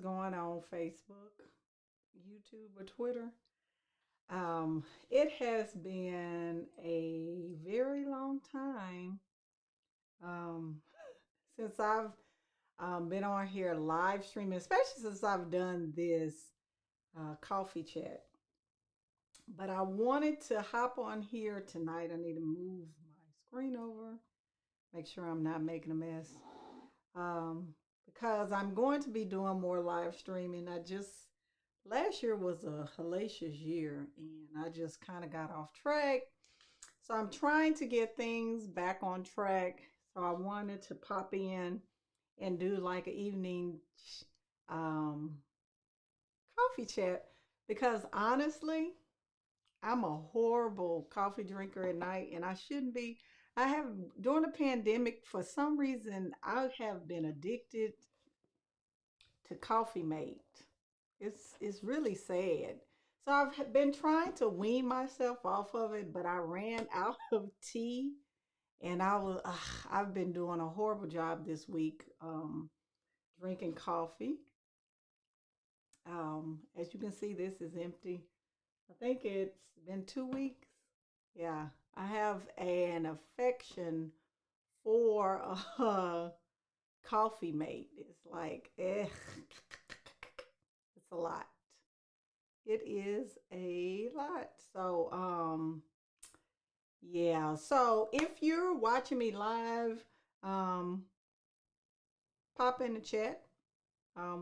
going on Facebook, YouTube, or Twitter. It has been a very long time um, since I've been on here live streaming, especially since I've done this coffee chat. But I wanted to hop on here tonight. I need to move my screen over, make sure I'm not making a mess. Um, because I'm going to be doing more live streaming. Last year was a hellacious year and I just kind of got off track. So I'm trying to get things back on track. So I wanted to pop in and do like an evening um, coffee chat because honestly, I'm a horrible coffee drinker at night and I shouldn't be. I have, during the pandemic, for some reason, I have been addicted to Coffee Mate. It's really sad. So I've been trying to wean myself off of it, but I ran out of tea, and I've been doing a horrible job this week drinking coffee. As you can see, this is empty. I think it's been 2 weeks. Yeah, I have an affection for Coffee Mate. It's like, it's a lot. It is a lot. Yeah. So if you're watching me live, um, pop in the chat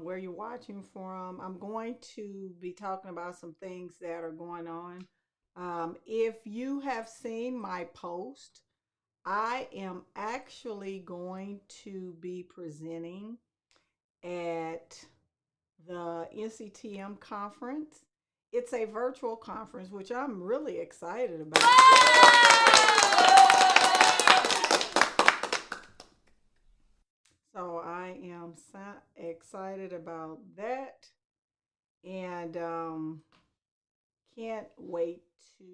where you're watching from. I'm going to be talking about some things that are going on. If you have seen my post, I am actually going to be presenting at the NCTM conference. It's a virtual conference, which I'm really excited about. So I am excited about that and can't wait to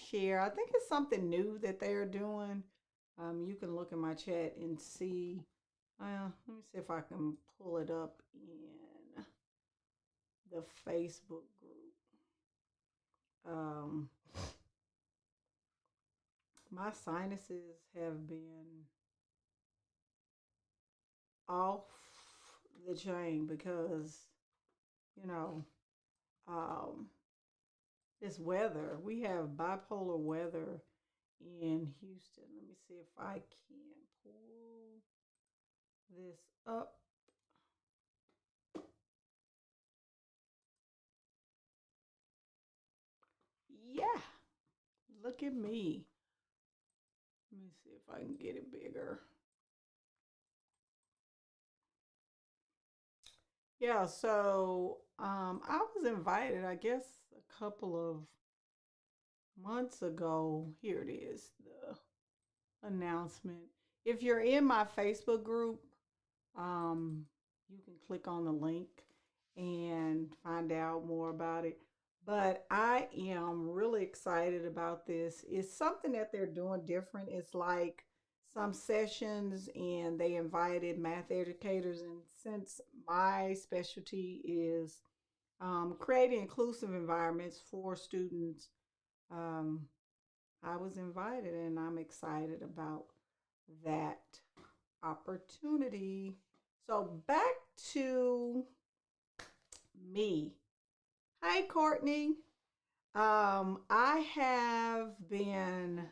share. I think it's something new that they're doing. You can look in my chat and see. Let me see if I can pull it up in the Facebook group. Um, my sinuses have been off the chain because, you know, um, this weather. We have bipolar weather in Houston. Let me see if I can pull this up. Yeah, look at me. Let me see if I can get it bigger. Yeah, so I was invited, I guess, a couple of months ago. Here it is, the announcement. If you're in my Facebook group, um, you can click on the link and find out more about it. But I am really excited about this. It's something that they're doing different. It's like some sessions, and they invited math educators. And since my specialty is creating inclusive environments for students, um, I was invited, and I'm excited about that opportunity. So back to me. Hi, Courtney. I have been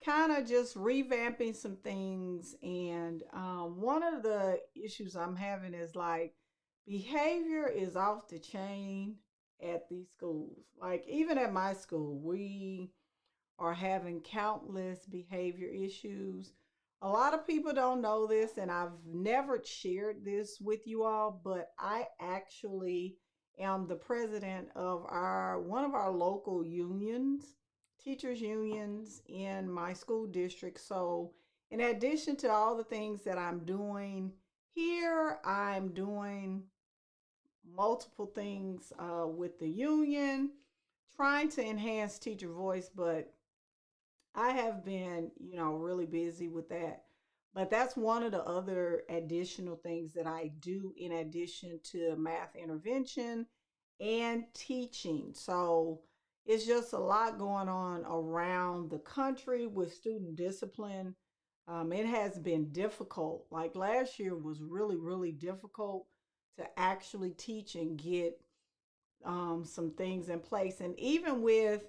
kind of just revamping some things, and one of the issues I'm having is like behavior is off the chain at these schools. Like even at my school, we are having countless behavior issues. A lot of people don't know this, and I've never shared this with you all, but I actually am the president of our one of our local unions, teachers unions in my school district. So, in addition to all the things that I'm doing here, I'm doing multiple things with the union, trying to enhance teacher voice, but I have been, really busy with that. But that's one of the other additional things that I do in addition to math intervention and teaching. So it's just a lot going on around the country with student discipline. It has been difficult. Like last year was really, really difficult to actually teach and get some things in place. And even with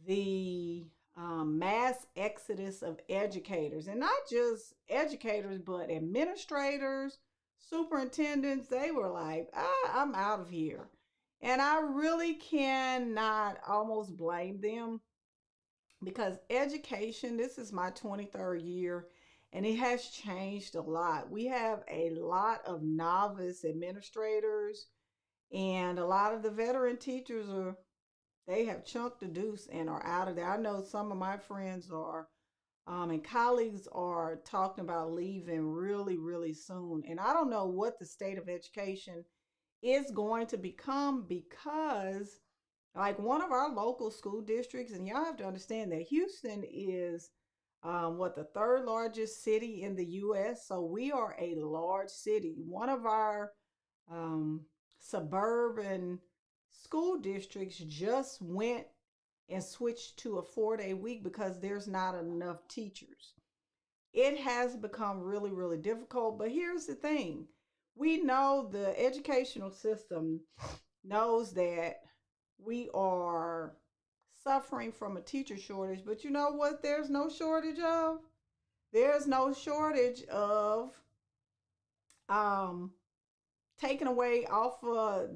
the mass exodus of educators, and not just educators, but administrators, superintendents, they were like, I'm out of here. And I really cannot almost blame them because education, this is my 23rd year, and it has changed a lot. We have a lot of novice administrators, and a lot of the veteran teachers are, they have chunked the deuce and are out of there. I know some of my friends are and colleagues are talking about leaving really, really soon. And I don't know what the state of education is going to become because, like, one of our local school districts, and y'all have to understand that Houston is what, the third largest city in the U.S. So we are a large city. One of our um, suburban school districts just went and switched to a 4-day week because there's not enough teachers. It has become really, really difficult. But here's the thing, we know the educational system knows that we are suffering from a teacher shortage. But you know what? There's no shortage of? There's no shortage of um, taking away off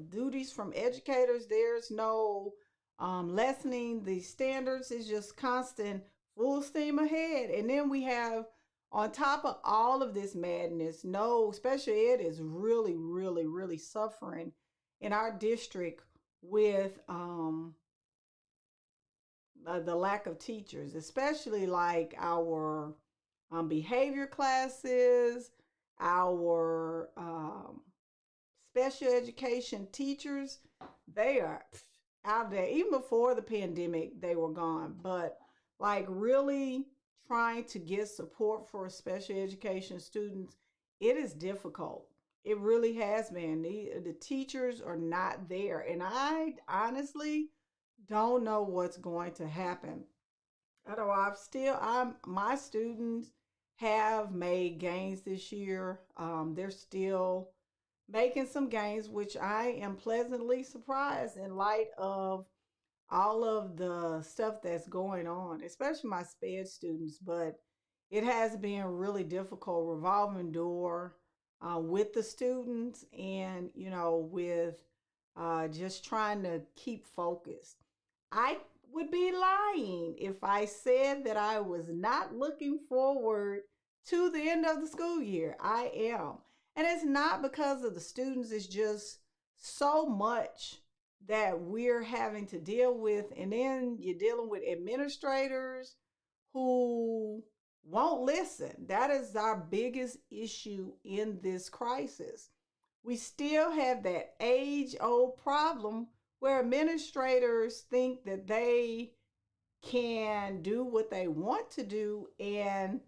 duties from educators. There's no lessening the standards. It's just constant full steam ahead. And then we have, on top of all of this madness, no, special ed is really, really, really suffering in our district with the lack of teachers, especially like our behavior classes, our special education teachers. They are out there. Even before the pandemic, they were gone. But like really trying to get support for special education students, it is difficult. It really has been. The teachers are not there. And I honestly don't know what's going to happen. I know my students have made gains this year. They're still making some gains, which I am pleasantly surprised in light of all of the stuff that's going on, especially my SPED students. But it has been really difficult, revolving door with the students, and with just trying to keep focused. I would be lying if I said that I was not looking forward to the end of the school year. I am. And it's not because of the students, it's just so much that we're having to deal with. And then you're dealing with administrators who won't listen. That is our biggest issue in this crisis. We still have that age old problem where administrators think that they can do what they want to do and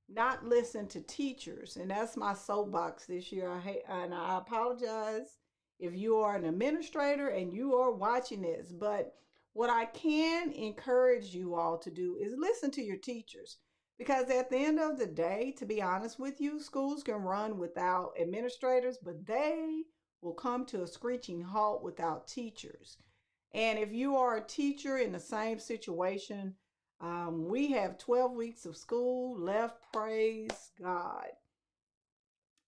not listen to teachers. And that's my soapbox this year. And I apologize if you are an administrator and you are watching this, but what I can encourage you all to do is listen to your teachers. Because at the end of the day, to be honest with you, schools can run without administrators, but they will come to a screeching halt without teachers. And if you are a teacher in the same situation, we have 12 weeks of school left, praise God.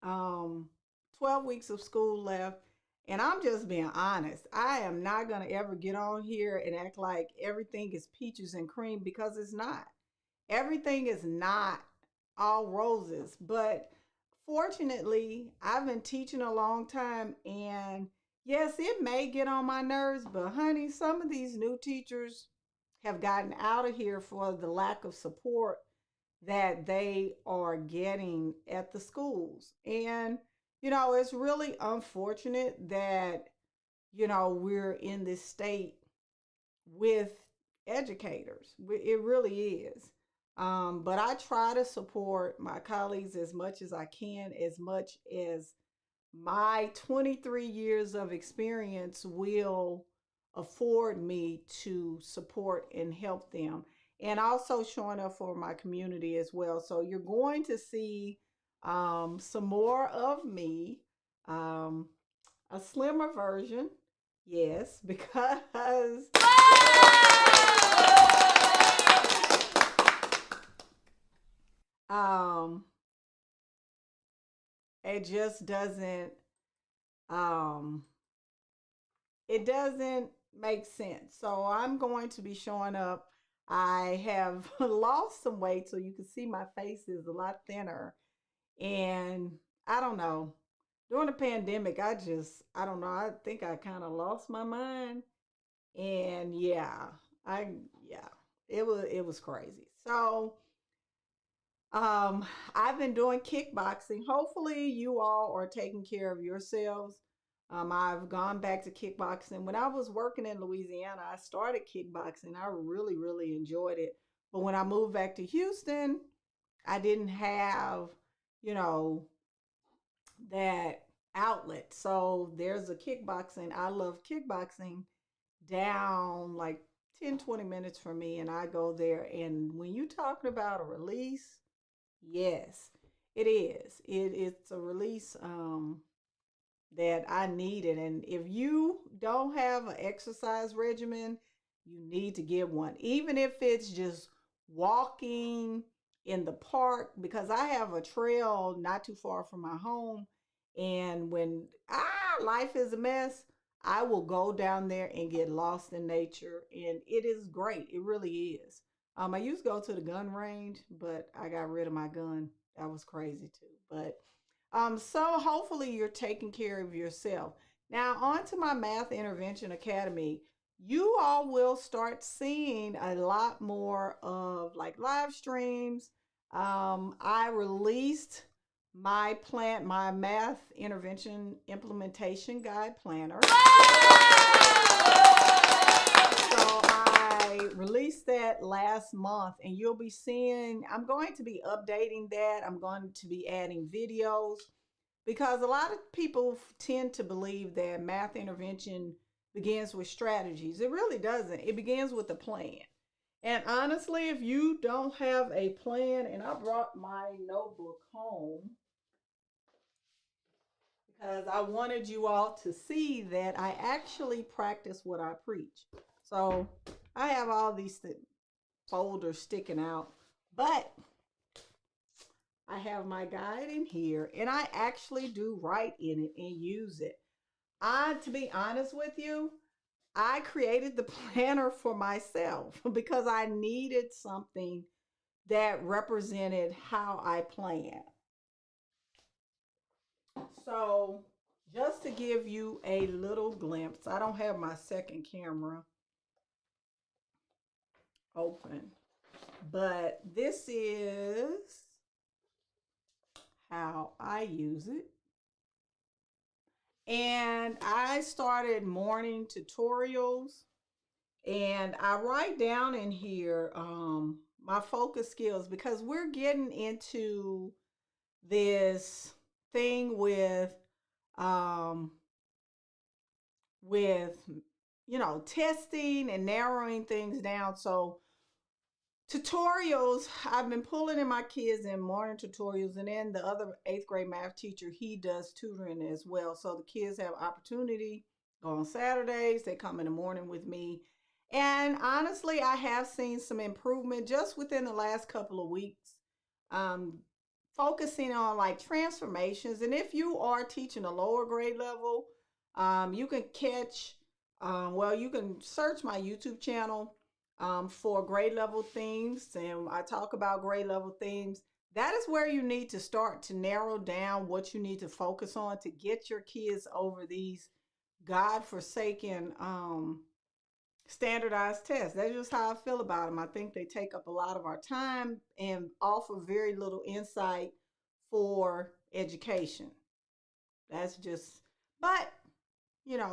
12 weeks of school left. And I'm just being honest. I am not going to ever get on here and act like everything is peaches and cream, because it's not. Everything is not all roses. But fortunately, I've been teaching a long time, and yes, it may get on my nerves, but honey, some of these new teachers have gotten out of here for the lack of support that they are getting at the schools. And, it's really unfortunate that, we're in this state with educators. It really is. But I try to support my colleagues as much as I can, as much as my 23 years of experience will afford me to support and help them. And also showing up for my community as well. So you're going to see some more of me, um, a slimmer version. Yes, because um, it just doesn't um, it doesn't make sense. So I'm going to be showing up. I have lost some weight, so you can see my face is a lot thinner. And I don't know. During the pandemic, I don't know. I think I kind of lost my mind. And I, yeah, it was crazy. So, um, I've been doing kickboxing. Hopefully, you all are taking care of yourselves. I've gone back to kickboxing. When I was working in Louisiana, I started kickboxing. I really, really enjoyed it. But when I moved back to Houston, I didn't have, you know, that outlet. So there's a kickboxing. I love kickboxing down like 10, 20 minutes from me. And I go there. And when you talking about a release, yes, it is. It's a release that I needed. And if you don't have an exercise regimen, you need to get one. Even if it's just walking in the park, because I have a trail not too far from my home. And when life is a mess, I will go down there and get lost in nature. And it is great. It really is. I used to go to the gun range, but I got rid of my gun. That was crazy too. But so hopefully you're taking care of yourself. Now, on to my Math Intervention Academy. You all will start seeing a lot more of like live streams. I released my math intervention implementation guide planner. So I released that last month, and you'll be seeing, I'm going to be updating that. I'm going to be adding videos because a lot of people tend to believe that math intervention begins with strategies. It really doesn't. It begins with a plan. And honestly, if you don't have a plan, and I brought my notebook home because I wanted you all to see that I actually practice what I preach. So I have all these folders sticking out, but I have my guide in here and I actually do write in it and use it. To be honest with you, I created the planner for myself because I needed something that represented how I plan. So, just to give you a little glimpse, I don't have my second camera open, but this is how I use it. And I started morning tutorials, and I write down in here my focus skills because we're getting into this thing um, with testing and narrowing things down. So tutorials, I've been pulling in my kids in morning tutorials, and then the other eighth grade math teacher, he does tutoring as well. So the kids have opportunity go on Saturdays, they come in the morning with me. And honestly, I have seen some improvement just within the last couple of weeks. Um, Focusing on like transformations. And if you are teaching a lower grade level, you can you can search my YouTube channel for grade level themes, and I talk about grade level themes. That is where you need to start to narrow down what you need to focus on to get your kids over these god-forsaken standardized tests. That's just how I feel about them. I think they take up a lot of our time and offer very little insight for education. That's just, but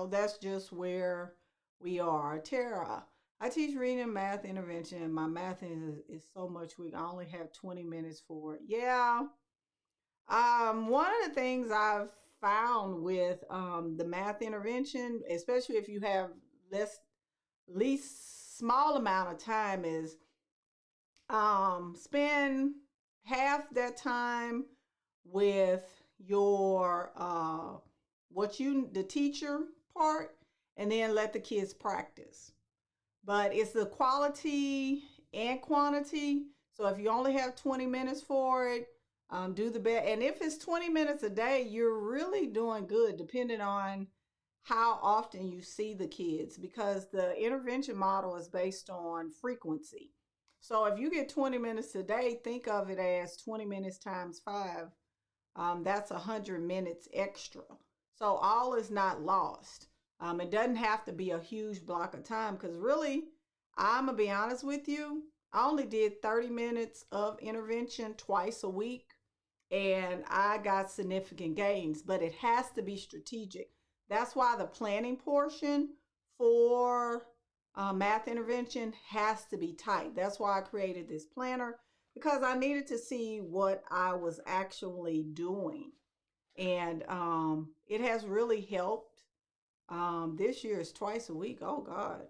that's just where we are. Tara, I teach reading and math intervention, and my math is so much weak. I only have 20 minutes for it. Yeah. One of the things I've found with the math intervention, especially if you have less least small amount of time, is spend half that time with your what you the teacher part, and then let the kids practice. But it's the quality and quantity. So if you only have 20 minutes for it, do the best. And if it's 20 minutes a day, you're really doing good, depending on how often you see the kids, because the intervention model is based on frequency. So if you get 20 minutes a day, think of it as 20 minutes times five. That's 100 minutes extra. So all is not lost. It doesn't have to be a huge block of time, because really, I'm going to be honest with you, I only did 30 minutes of intervention twice a week, and I got significant gains, but it has to be strategic. That's why the planning portion for math intervention has to be tight. That's why I created this planner, because I needed to see what I was actually doing. And it has really helped. This year is twice a week. Oh, God.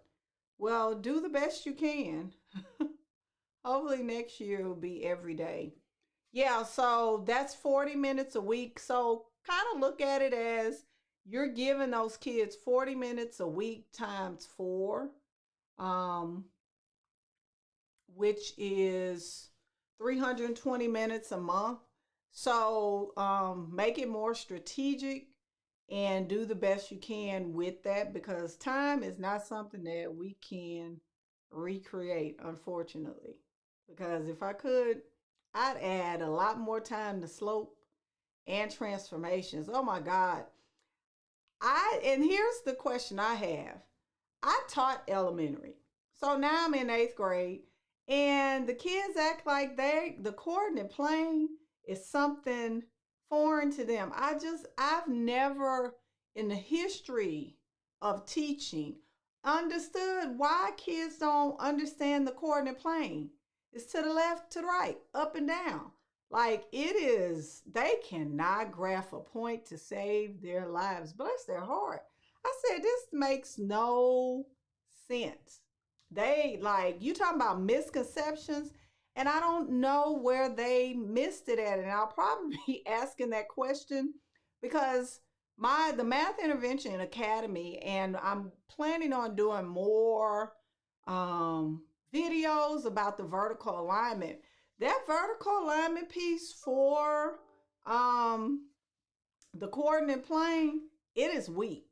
Well, do the best you can. Hopefully, next year will be every day. Yeah, so that's 40 minutes a week. So kind of look at it as you're giving those kids 40 minutes a week times four, um, which is 320 minutes a month. So make it more strategic and do the best you can with that, because time is not something that we can recreate, unfortunately. Because if I could, I'd add a lot more time to slope and transformations. Oh my God. And here's the question I have. I taught elementary. So now I'm in eighth grade, and the kids act like the coordinate plane is something foreign to them. I've never in the history of teaching understood why kids don't understand the coordinate plane. It's to the left, to the right, up and down. Like it is, they cannot graph a point to save their lives. Bless their heart. I said, this makes no sense. They like you talking about misconceptions, and I don't know where they missed it at. And I'll probably be asking that question because the Math Intervention Academy, and I'm planning on doing more um, videos about the vertical alignment. That vertical alignment piece for um, the coordinate plane, it is weak.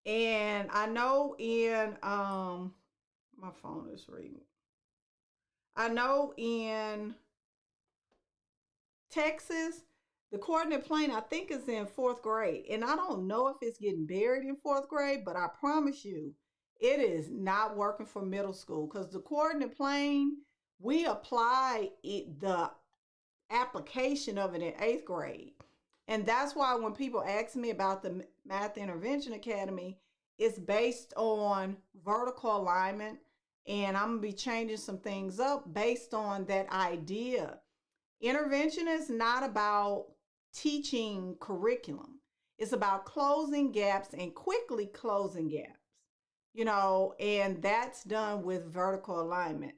And I know in my phone is reading. I know in Texas, the coordinate plane I think is in fourth grade. And I don't know if it's getting buried in fourth grade, but I promise you, it is not working for middle school, because the coordinate plane, we apply the application of it in eighth grade. And that's why when people ask me about the Math Intervention Academy, it's based on vertical alignment. And I'm going to be changing some things up based on that idea. Intervention is not about teaching curriculum. It's about closing gaps and quickly closing gaps, and that's done with vertical alignment.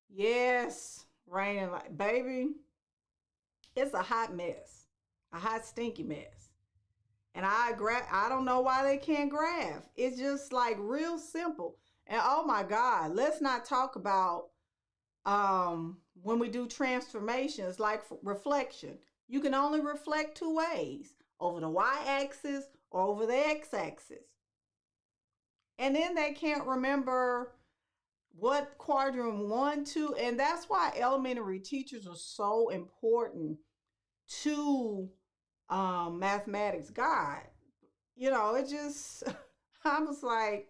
Yes, raining like baby, it's a hot mess, a hot stinky mess. And I don't know why they can't graph. It's just like real simple. And oh my God, let's not talk about when we do transformations like reflection. You can only reflect two ways, over the y-axis or over the x-axis. And then they can't remember what quadrant 1, 2, and that's why elementary teachers are so important to mathematics. God, it just I was like,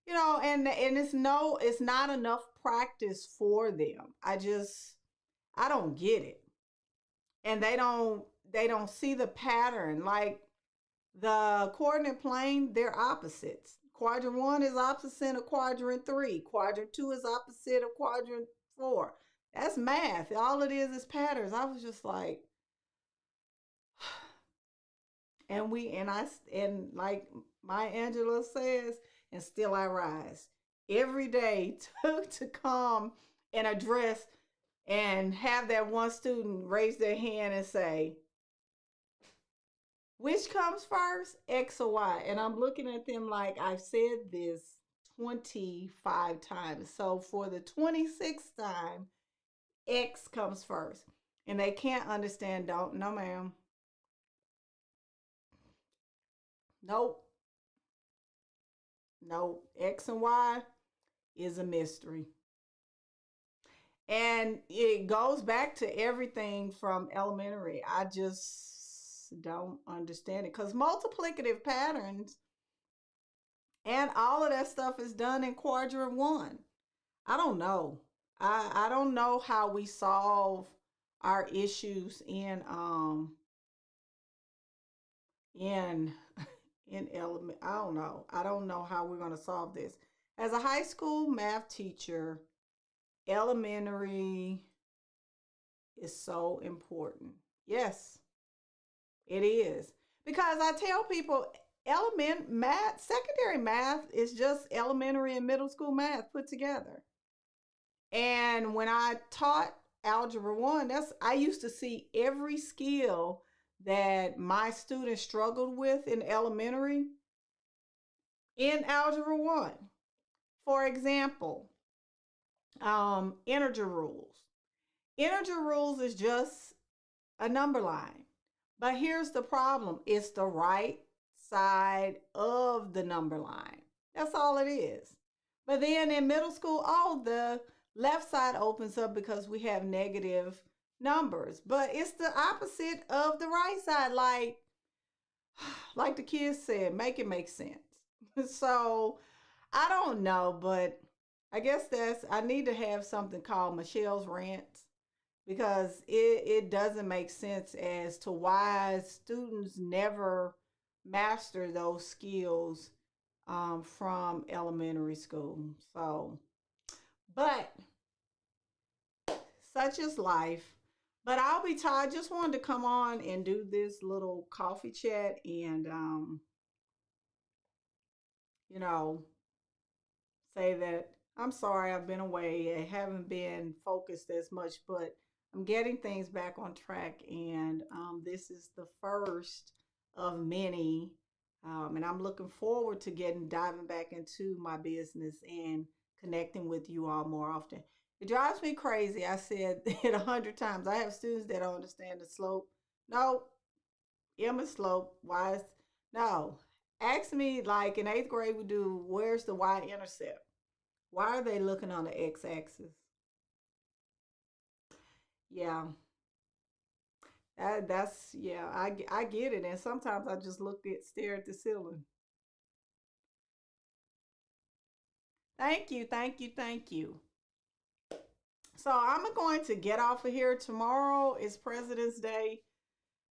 and it's not enough practice for them. I don't get it. And they don't see the pattern. Like the coordinate plane, they're opposites. Quadrant 1 is opposite of quadrant 3. Quadrant 2 is opposite of quadrant 4. That's math. All it is patterns. I was just like, and like Maya Angelou says, and still I rise every day to come and address and have that one student raise their hand and say, which comes first, X or Y? And I'm looking at them like I've said this 25 times. So for the 26th time, X comes first. And they can't understand, don't, no ma'am. Nope. Nope. X and Y is a mystery. And it goes back to everything from elementary. I just don't understand it because multiplicative patterns and all of that stuff is done in quadrant 1. I don't know. I don't know how we solve our issues in in element. I don't know. I don't know how we're going to solve this. As a high school math teacher, elementary is so important. Yes, it is. Because I tell people secondary math is just elementary and middle school math put together. And when I taught Algebra 1, I used to see every skill that my students struggled with in elementary in Algebra 1. For example, integer rules. Integer rules is just a number line. But here's the problem. It's the right side of the number line. That's all it is. But then in middle school, the left side opens up because we have negative numbers. But it's the opposite of the right side. Like the kids said, make it make sense. So I don't know, but I guess I need to have something called Michelle's Rants because it doesn't make sense as to why students never master those skills from elementary school. So, but such is life. But I'll be tired. Just wanted to come on and do this little coffee chat and, you know, say that I'm sorry I've been away. I haven't been focused as much, but I'm getting things back on track. And this is the first of many. And I'm looking forward to diving back into my business and connecting with you all more often. It drives me crazy. I said it 100 times. I have students that don't understand the slope. No, Emma slope. Why is no? Ask me like in 8th grade we do. Where's the y-intercept? Why are they looking on the x-axis? Yeah, that's yeah. I get it, and sometimes I just stare at the ceiling. Thank you, thank you, thank you. So I'm going to get off of here. Tomorrow is President's Day.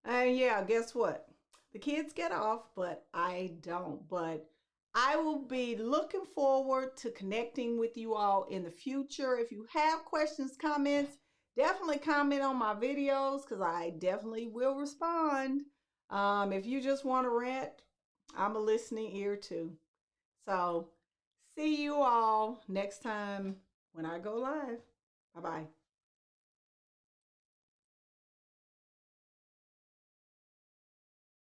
And yeah, guess what? The kids get off, but I don't. But I will be looking forward to connecting with you all in the future. If you have questions, comments, definitely comment on my videos because I definitely will respond. If you just want to rant, I'm a listening ear too. So see you all next time when I go live. Bye-bye.